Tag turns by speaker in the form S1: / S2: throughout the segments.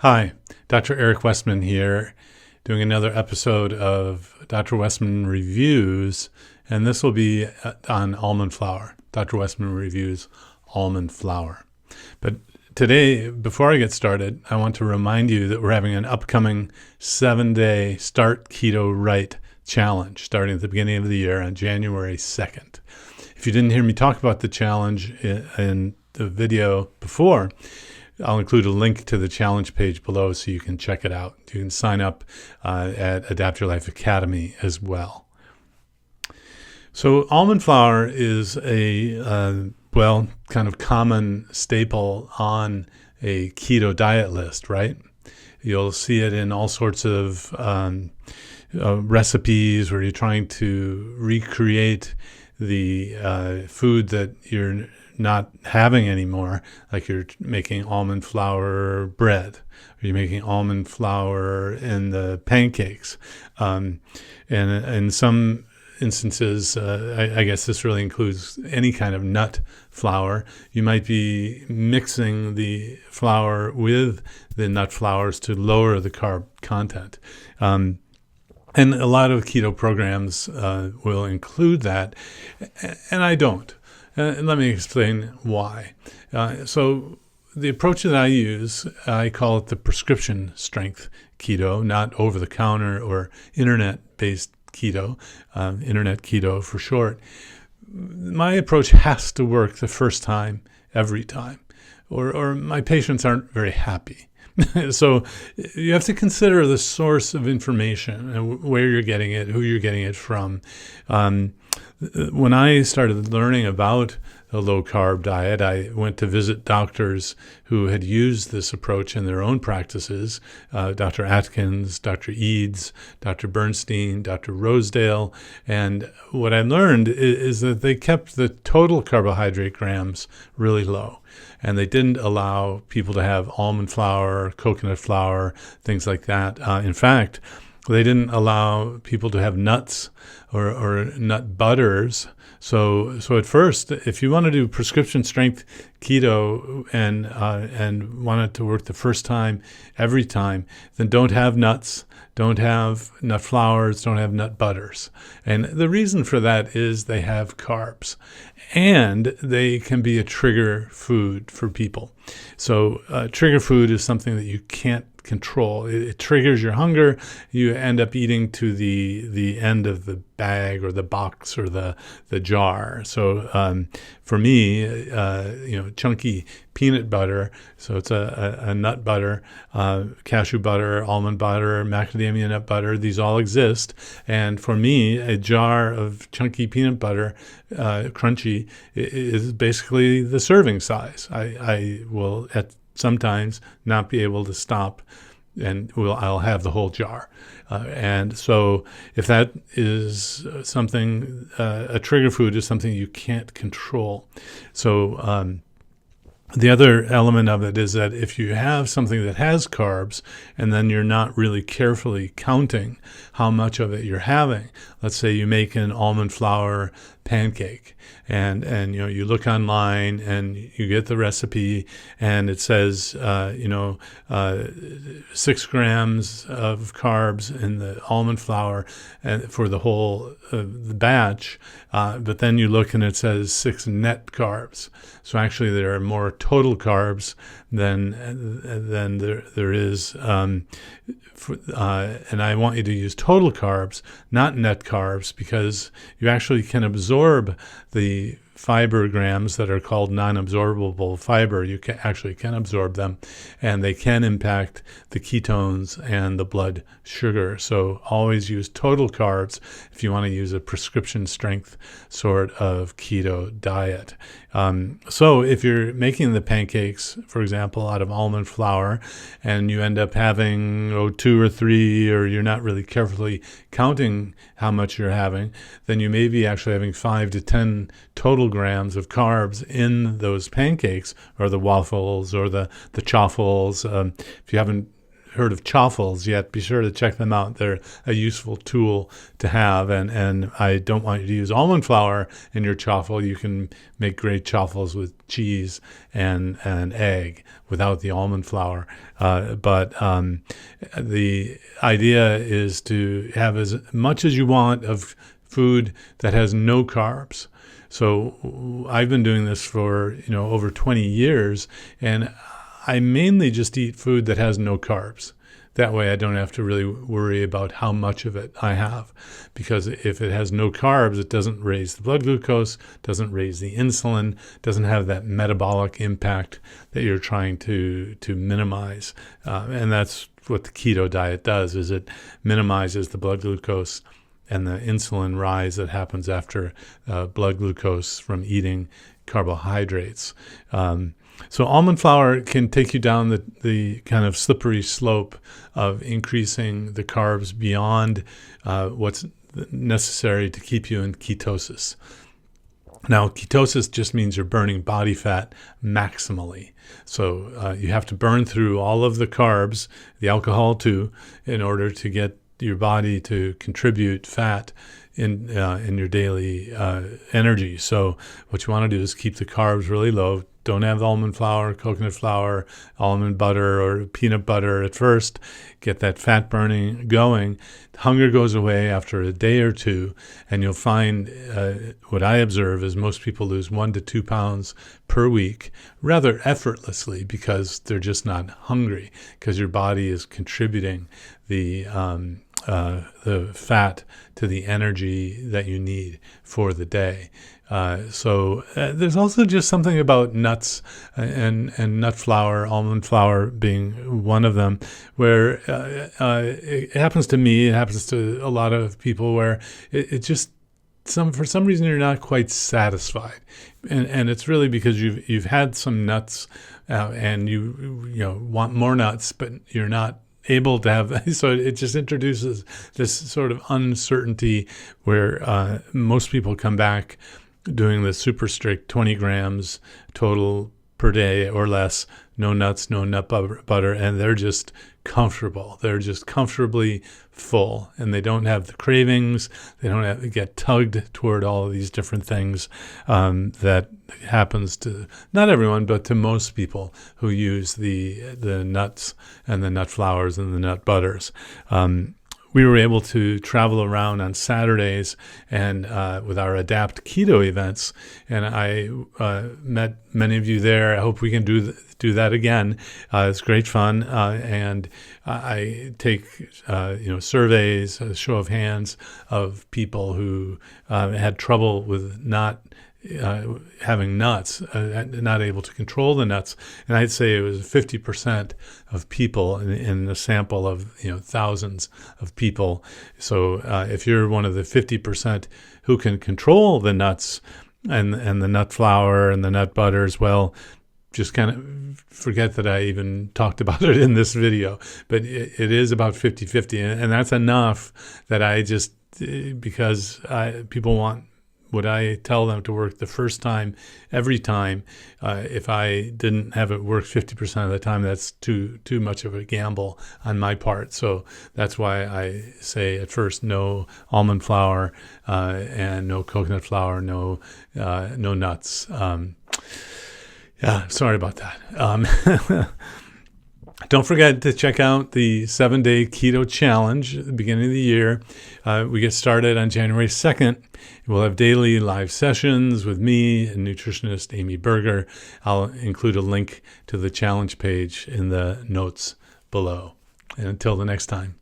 S1: Hi, Dr. Eric Westman here, doing another episode of Dr. Westman Reviews, and this will be on almond flour. Dr. Westman Reviews almond flour. But today, before I get started, I want to remind you that we're having an upcoming 7-day Start Keto Right challenge starting at the beginning of the year on January 2nd. If you didn't hear me talk about the challenge in the video before, I'll include a link to the challenge page below so you can check it out. You can sign up at Adapt Your Life Academy as well. So almond flour is a, kind of common staple on a keto diet list, right? You'll see it in all sorts of recipes where you're trying to recreate the food that you're not having anymore, like you're making almond flour bread, or you're making almond flour in the pancakes. And in some instances, I guess this really includes any kind of nut flour. You might be mixing the flour with the nut flours to lower the carb content. And a lot of keto programs will include that, and I don't. Let me explain why. So the approach that I use, I call it the prescription strength keto, not over-the-counter or internet-based keto, internet keto for short. My approach has to work the first time, every time, or my patients aren't very happy. So you have to consider the source of information and where you're getting it, who you're getting it from. When I started learning about a low-carb diet, I went to visit doctors who had used this approach in their own practices, Dr. Atkins, Dr. Eads, Dr. Bernstein, Dr. Rosedale. And what I learned is that they kept the total carbohydrate grams really low. And they didn't allow people to have almond flour, coconut flour, things like that. In fact, they didn't allow people to have nuts or nut butters. So at first, if you want to do prescription strength keto and want it to work the first time, every time, then don't have nuts, don't have nut flours, don't have nut butters. And the reason for that is they have carbs, and they can be a trigger food for people. So trigger food is something that you can't control. It triggers your hunger. You end up eating to the end of the bag or the box or the jar. So for me, chunky peanut butter, so it's a nut butter, cashew butter, almond butter, macadamia nut butter, these all exist. And for me, a jar of chunky peanut butter, crunchy, is basically the serving size. I will sometimes not be able to stop, and I'll have the whole jar. And so if that is something, a trigger food is something you can't control. So the other element of it is that if you have something that has carbs and then you're not really carefully counting how much of it you're having, let's say you make an almond flour pancake and you look online and you get the recipe and it says 6 grams of carbs in the almond flour and for the whole the batch, but then you look and it says 6 net carbs. So actually there are more total carbs than there is, and I want you to use total carbs, not net carbs, because you actually can absorb the fiber grams that are called non-absorbable fiber. You actually can absorb them, and they can impact the ketones and the blood sugar. So always use total carbs if you want to use a prescription strength sort of keto diet. So if you're making the pancakes, for example, out of almond flour, and you end up having 2 or 3, or you're not really carefully counting how much you're having, then you may be actually having 5 to 10 total grams of carbs in those pancakes, or the waffles, or the chaffles. If you haven't heard of chaffles yet, be sure to check them out. They're a useful tool to have. And I don't want you to use almond flour in your chaffle. You can make great chaffles with cheese and egg without the almond flour. But the idea is to have as much as you want of food that has no carbs. So I've been doing this for, over 20 years, and I mainly just eat food that has no carbs. That way I don't have to really worry about how much of it I have, because if it has no carbs, it doesn't raise the blood glucose, doesn't raise the insulin, doesn't have that metabolic impact that you're trying to minimize. And that's what the keto diet does, is it minimizes the blood glucose and the insulin rise that happens after blood glucose from eating carbohydrates. So almond flour can take you down the kind of slippery slope of increasing the carbs beyond what's necessary to keep you in ketosis. Now, ketosis just means you're burning body fat maximally. So you have to burn through all of the carbs, the alcohol too, in order to get your body to contribute fat in your daily energy. So what you want to do is keep the carbs really low. Don't have almond flour, coconut flour, almond butter, or peanut butter at first. Get that fat burning going. Hunger goes away after a day or two, and you'll find what I observe is most people lose 1 to 2 pounds per week rather effortlessly, because they're just not hungry, because your body is contributing the fat to the energy that you need for the day. So there's also just something about nuts and nut flour, almond flour being one of them, where it happens to me, it happens to a lot of people, where it just for some reason you're not quite satisfied, and it's really because you've had some nuts and you want more nuts, but you're not able to have. So it just introduces this sort of uncertainty where most people come back doing the super strict 20 grams total per day or less, no nuts, no nut butter, and they're just comfortable. They're just comfortably full, and they don't have the cravings. They don't have to get tugged toward all of these different things that happens to not everyone, but to most people who use the nuts and the nut flours and the nut butters. We were able to travel around on Saturdays and with our Adapt Keto events, and I met many of you there. I hope we can do that again. It's great fun, and I take surveys, a show of hands of people who had trouble with not having nuts, not able to control the nuts. And I'd say it was 50% of people in a sample of thousands of people. So if you're one of the 50% who can control the nuts and the nut flour and the nut butters, well, just kind of forget that I even talked about it in this video. But it is about 50-50, and that's enough that I just, because people want what I tell them to work the first time, every time. If I didn't have it work 50% of the time, that's too much of a gamble on my part. So that's why I say at first no almond flour and no coconut flour, no nuts. Sorry about that. Don't forget to check out the 7-Day Keto Challenge at the beginning of the year. We get started on January 2nd. We'll have daily live sessions with me and nutritionist Amy Berger. I'll include a link to the challenge page in the notes below. And until the next time.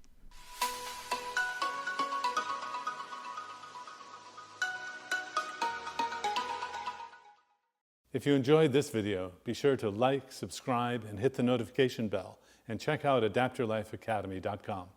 S1: If you enjoyed this video, be sure to like, subscribe, and hit the notification bell, and check out adaptyourlifeacademy.com.